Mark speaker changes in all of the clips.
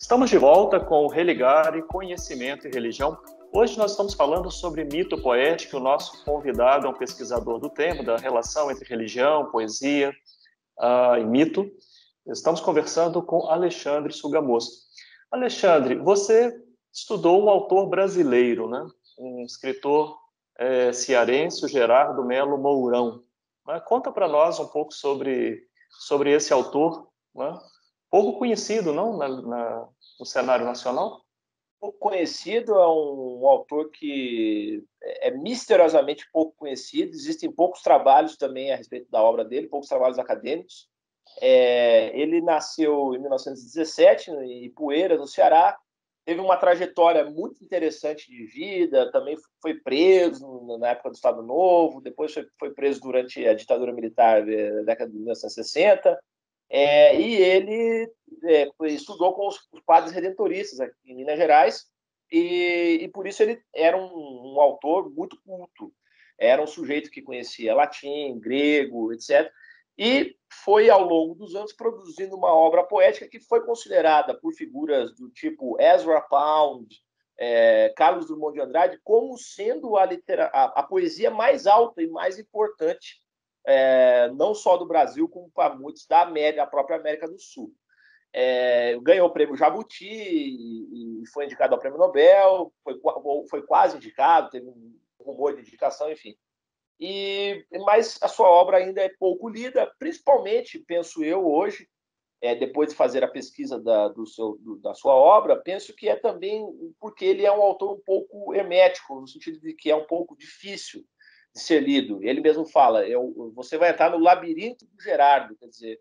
Speaker 1: Estamos de volta com o Religare, Conhecimento e Religião. Hoje nós estamos falando sobre mito poético. O nosso convidado é um pesquisador do tema, da relação entre religião, poesia e mito. Estamos conversando com Alexandre Sugamosto. Alexandre, você estudou um autor brasileiro, né? Um escritor cearense, o Gerardo Melo Mourão. Conta para nós um pouco sobre esse autor, né? Pouco conhecido, não, no cenário nacional?
Speaker 2: Pouco conhecido, é um autor que é misteriosamente pouco conhecido. Existem poucos trabalhos também a respeito da obra dele, poucos trabalhos acadêmicos. Ele nasceu em 1917, em Ipueiras, no Ceará. Teve uma trajetória muito interessante de vida, também foi preso na época do Estado Novo, depois foi preso durante a ditadura militar da década de 1960. E ele estudou com os padres redentoristas aqui em Minas Gerais, e por isso ele era um autor muito culto. Era um sujeito que conhecia latim, grego, etc. E foi, ao longo dos anos, produzindo uma obra poética que foi considerada por figuras do tipo Ezra Pound, Carlos Drummond de Andrade, como sendo a poesia mais alta e mais importante, não só do Brasil, como para muitos da América, a própria América do Sul. Ganhou o prêmio Jabuti e foi indicado ao prêmio Nobel, foi quase indicado, teve um rumor de indicação, enfim. Mas a sua obra ainda é pouco lida, principalmente, penso eu, hoje, depois de fazer a pesquisa da sua obra, penso que é também porque ele é um autor um pouco hermético, no sentido de que é um pouco difícil de ser lido. Ele mesmo fala, você vai entrar no labirinto do Gerardo, quer dizer,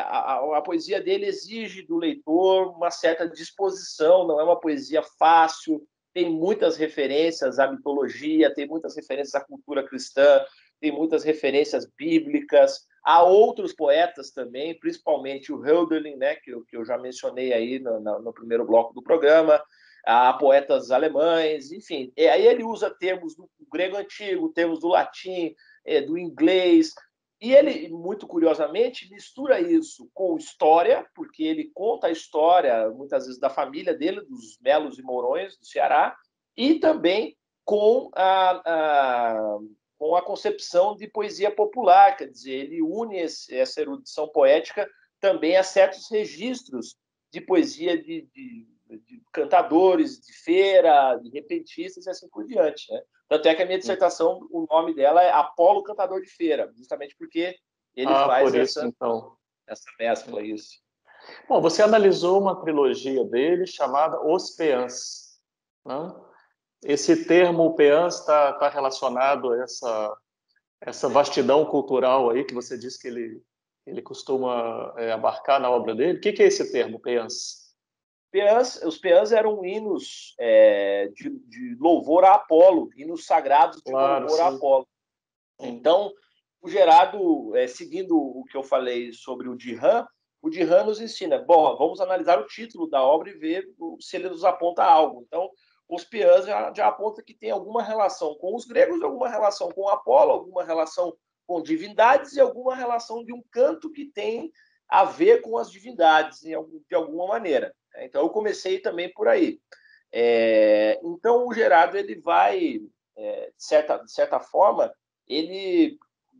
Speaker 2: a poesia dele exige do leitor uma certa disposição, não é uma poesia fácil, tem muitas referências à mitologia, tem muitas referências à cultura cristã, tem muitas referências bíblicas. Há outros poetas também, principalmente o Hölderlin, né, que eu já mencionei aí no primeiro bloco do programa. Há poetas alemães, enfim. Aí ele usa termos do grego antigo, termos do latim, do inglês. E ele, muito curiosamente, mistura isso com história, porque ele conta a história, muitas vezes, da família dele, dos Melos e Mourões, do Ceará, e também com a concepção de poesia popular, quer dizer, ele une essa erudição poética também a certos registros de poesia de cantadores, de feira, de repentistas e assim por diante, né? Tanto é que a minha dissertação, o nome dela é Apolo Cantador de Feira, justamente porque ele faz
Speaker 1: por isso, então.
Speaker 2: essa mescla, isso.
Speaker 1: Bom, você analisou uma trilogia dele chamada Os Peãs, né? Esse termo peãs está relacionado a essa vastidão cultural aí que você disse que ele costuma abarcar na obra dele. O que é esse termo, peãs?
Speaker 2: Os peãs eram hinos de louvor a Apolo, hinos sagrados de louvor a Apolo. Então, o Gerardo, seguindo o que eu falei sobre o Dirhan nos ensina, bom, vamos analisar o título da obra e ver se ele nos aponta algo. Então, os peãs já aponta que tem alguma relação com os gregos, alguma relação com Apolo, alguma relação com divindades e alguma relação de um canto que tem a ver com as divindades, de alguma maneira. Então, eu comecei também por aí. Então, o Gerardo, ele vai, de certa forma, ele,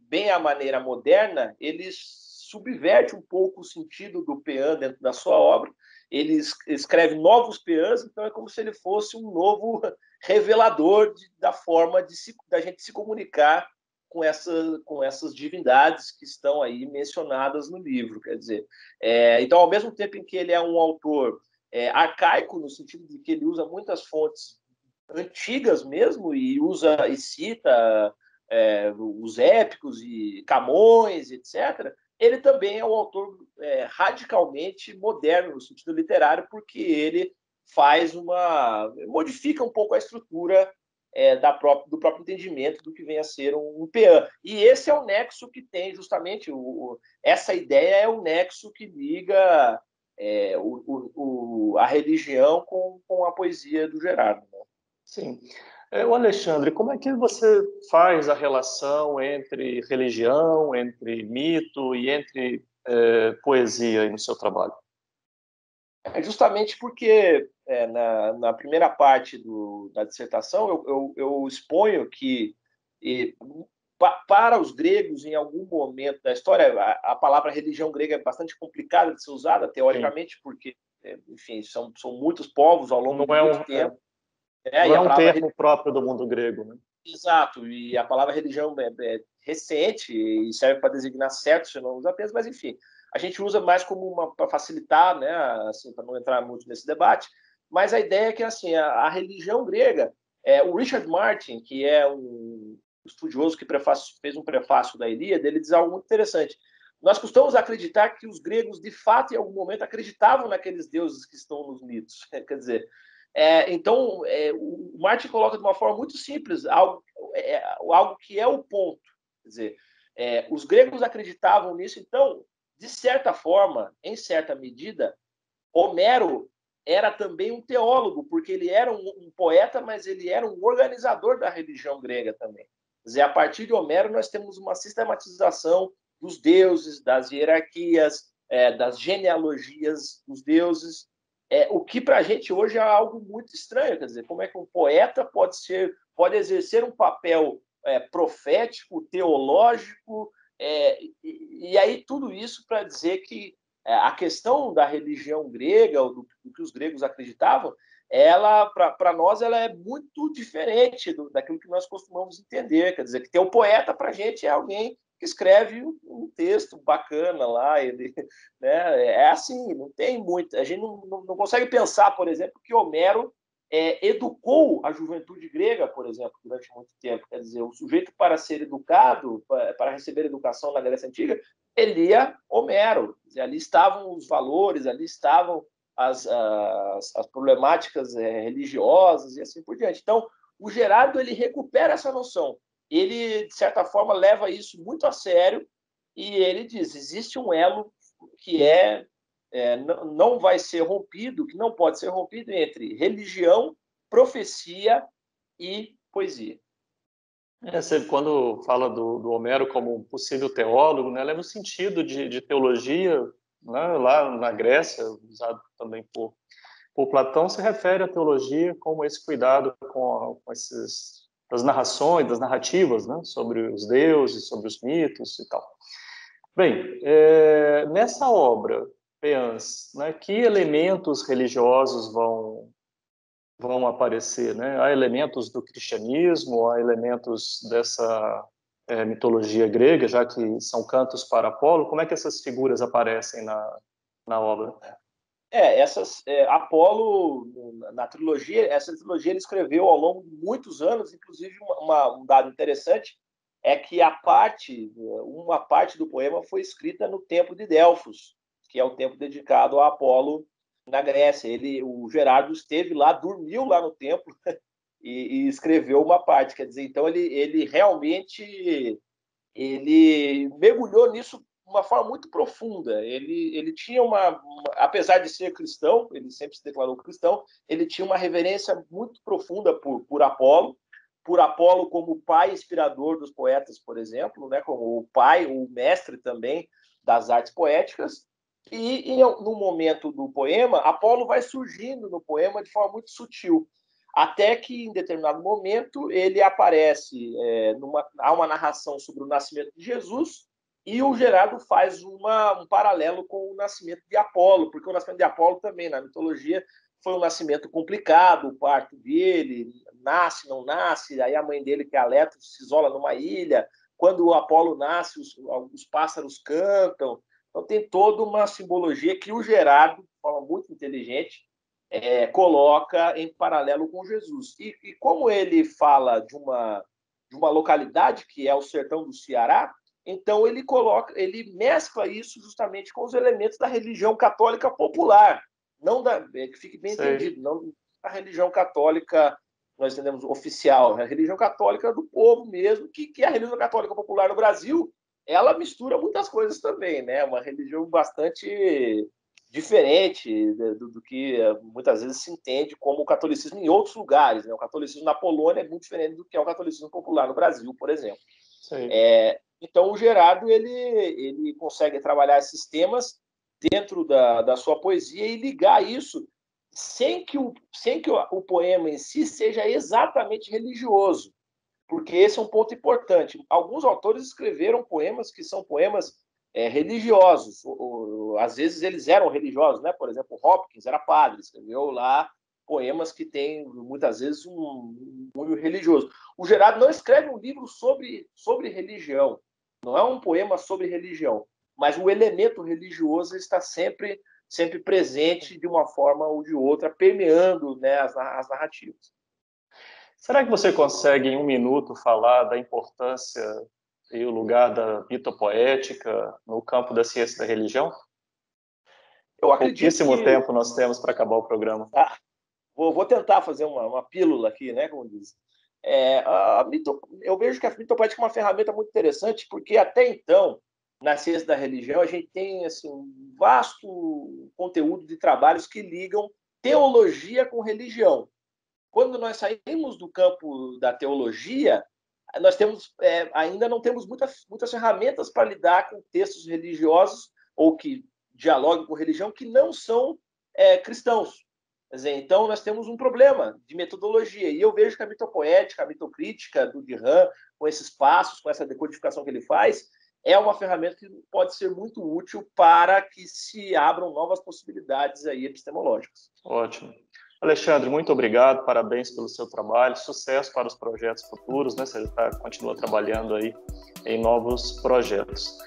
Speaker 2: bem à maneira moderna, ele subverte um pouco o sentido do peã dentro da sua obra. Ele escreve novos peãs, então é como se ele fosse um novo revelador da forma da gente se comunicar com essas divindades que estão aí mencionadas no livro. Quer dizer, então, ao mesmo tempo em que ele é um autor arcaico, no sentido de que ele usa muitas fontes antigas mesmo, e cita os épicos e Camões, etc., ele também é um autor radicalmente moderno no sentido literário, porque ele modifica um pouco a estrutura do próprio entendimento do que vem a ser um peã. E esse é o nexo que tem justamente, essa ideia é o nexo que liga a religião com a poesia do Gerardo. Né?
Speaker 1: Sim. O Alexandre, como é que você faz a relação entre religião, entre mito e entre poesia aí no seu trabalho?
Speaker 2: É justamente porque na primeira parte da dissertação eu exponho que e, para os gregos, em algum momento da história, a palavra religião grega é bastante complicada de ser usada,
Speaker 1: Sim.
Speaker 2: teoricamente, porque, enfim, são muitos povos ao longo de muito tempo.
Speaker 1: Não é um termo próprio do mundo grego, né?
Speaker 2: Exato, e a palavra religião é recente e serve para designar certos fenômenos apenas, mas, enfim, a gente usa mais como para facilitar, né, assim, para não entrar muito nesse debate, mas a ideia é que assim, a religião grega, o Richard Martin, que é um estudioso que fez um prefácio da Ilíada, ele diz algo muito interessante. Nós costumamos acreditar que os gregos, de fato, em algum momento, acreditavam naqueles deuses que estão nos mitos. Quer dizer, então, o Martin coloca de uma forma muito simples algo que é o ponto. Quer dizer, os gregos acreditavam nisso, então, de certa forma, em certa medida, Homero era também um teólogo, porque ele era um poeta, mas ele era um organizador da religião grega também. Quer dizer, a partir de Homero, nós temos uma sistematização dos deuses, das hierarquias, das genealogias dos deuses, o que para a gente hoje é algo muito estranho. Quer dizer, como é que um poeta pode exercer um papel profético, teológico, e aí tudo isso para dizer que a questão da religião grega, ou do que os gregos acreditavam, ela, para nós, ela é muito diferente daquilo que nós costumamos entender. Quer dizer, que ter um poeta, para a gente, é alguém que escreve um texto bacana lá. Né, é assim, não tem muito. A gente não consegue pensar, por exemplo, que Homero educou a juventude grega, por exemplo, durante muito tempo. Quer dizer, o sujeito, para ser educado, para receber educação na Grécia Antiga, ele lia Homero. Ali estavam os valores, ali estavam as problemáticas religiosas e assim por diante. Então, o Gerardo ele recupera essa noção. Ele, de certa forma, leva isso muito a sério e ele diz, existe um elo que não vai ser rompido, que não pode ser rompido entre religião, profecia e poesia.
Speaker 1: Você, quando fala do Homero como um possível teólogo, né, leva o sentido de teologia, né, lá na Grécia, usado também por Platão, se refere à teologia como esse cuidado com das narrações, das narrativas, né, sobre os deuses, sobre os mitos e tal. Bem, nessa obra, Peans, né, que elementos religiosos vão aparecer, né? Há elementos do cristianismo, há elementos dessa mitologia grega, já que são cantos para Apolo. Como é que essas figuras aparecem na obra?
Speaker 2: Apolo, na trilogia, essa trilogia ele escreveu ao longo de muitos anos, inclusive um dado interessante é que uma parte do poema foi escrita no templo de Delfos, que é o templo dedicado a Apolo na Grécia. O Gerardo esteve lá, dormiu lá no templo e escreveu uma parte. Quer dizer, então ele realmente ele mergulhou nisso de uma forma muito profunda. Ele tinha apesar de ser cristão, ele sempre se declarou cristão, ele tinha uma reverência muito profunda por Apolo como pai inspirador dos poetas, por exemplo, né, como o pai, o mestre também das artes poéticas. E no momento do poema, Apolo vai surgindo no poema de forma muito sutil, até que em determinado momento ele aparece, há uma narração sobre o nascimento de Jesus e o Gerardo faz um paralelo com o nascimento de Apolo, porque o nascimento de Apolo também, na mitologia, foi um nascimento complicado, o parto dele, nasce, não nasce, aí a mãe dele, que é Aleto, se isola numa ilha, quando o Apolo nasce, os pássaros cantam, então tem toda uma simbologia que o Gerardo, de forma muito inteligente, coloca em paralelo com Jesus. E como ele fala de uma localidade, que é o sertão do Ceará, então ele mescla isso justamente com os elementos da religião católica popular, que fique bem entendido, não a religião católica, nós entendemos, oficial, a religião católica do povo mesmo, que é a religião católica popular no Brasil, ela mistura muitas coisas também, né? Uma religião bastante diferente do que muitas vezes se entende como o catolicismo em outros lugares, né? O catolicismo na Polônia é muito diferente do que é o catolicismo popular no Brasil, por exemplo. Então, o Gerardo ele consegue trabalhar esses temas dentro da sua poesia e ligar isso sem que o poema em si seja exatamente religioso, porque esse é um ponto importante. Alguns autores escreveram poemas que são poemas religiosos, às vezes eles eram religiosos, né? Por exemplo, Hopkins era padre, escreveu lá poemas que têm, muitas vezes, um cunho religioso. O Gerardo não escreve um livro sobre religião, não é um poema sobre religião, mas o elemento religioso está sempre presente de uma forma ou de outra, permeando, né, as narrativas.
Speaker 1: Será que você consegue, em um minuto, falar da importância e o lugar da mitopoética no campo da ciência da religião?
Speaker 2: Eu acredito
Speaker 1: pouquíssimo tempo nós temos para acabar o programa.
Speaker 2: Vou tentar fazer uma pílula aqui, né, como diz. Eu vejo que a mitopoética é uma ferramenta muito interessante, porque até então, na ciência da religião, a gente tem assim, um vasto conteúdo de trabalhos que ligam teologia com religião. Quando nós saímos do campo da teologia, nós ainda não temos muitas ferramentas para lidar com textos religiosos ou que dialoguem com religião que não são cristãos. Quer dizer, então, nós temos um problema de metodologia. E eu vejo que a mitopoética, a mitocrítica do Dirhan, com esses passos, com essa decodificação que ele faz, é uma ferramenta que pode ser muito útil para que se abram novas possibilidades aí epistemológicas.
Speaker 1: Ótimo. Alexandre, muito obrigado, parabéns pelo seu trabalho, sucesso para os projetos futuros, né? Você continua trabalhando aí em novos projetos.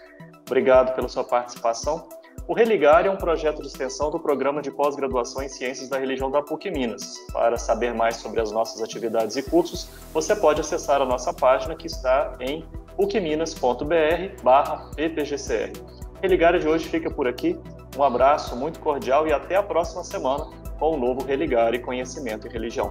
Speaker 1: Obrigado pela sua participação. O Religar é um projeto de extensão do Programa de Pós-Graduação em Ciências da Religião da PUC Minas. Para saber mais sobre as nossas atividades e cursos, você pode acessar a nossa página que está em pucminas.br/ppgcr. Religar de hoje fica por aqui. Um abraço muito cordial e até a próxima semana com o novo Religar e Conhecimento e Religião.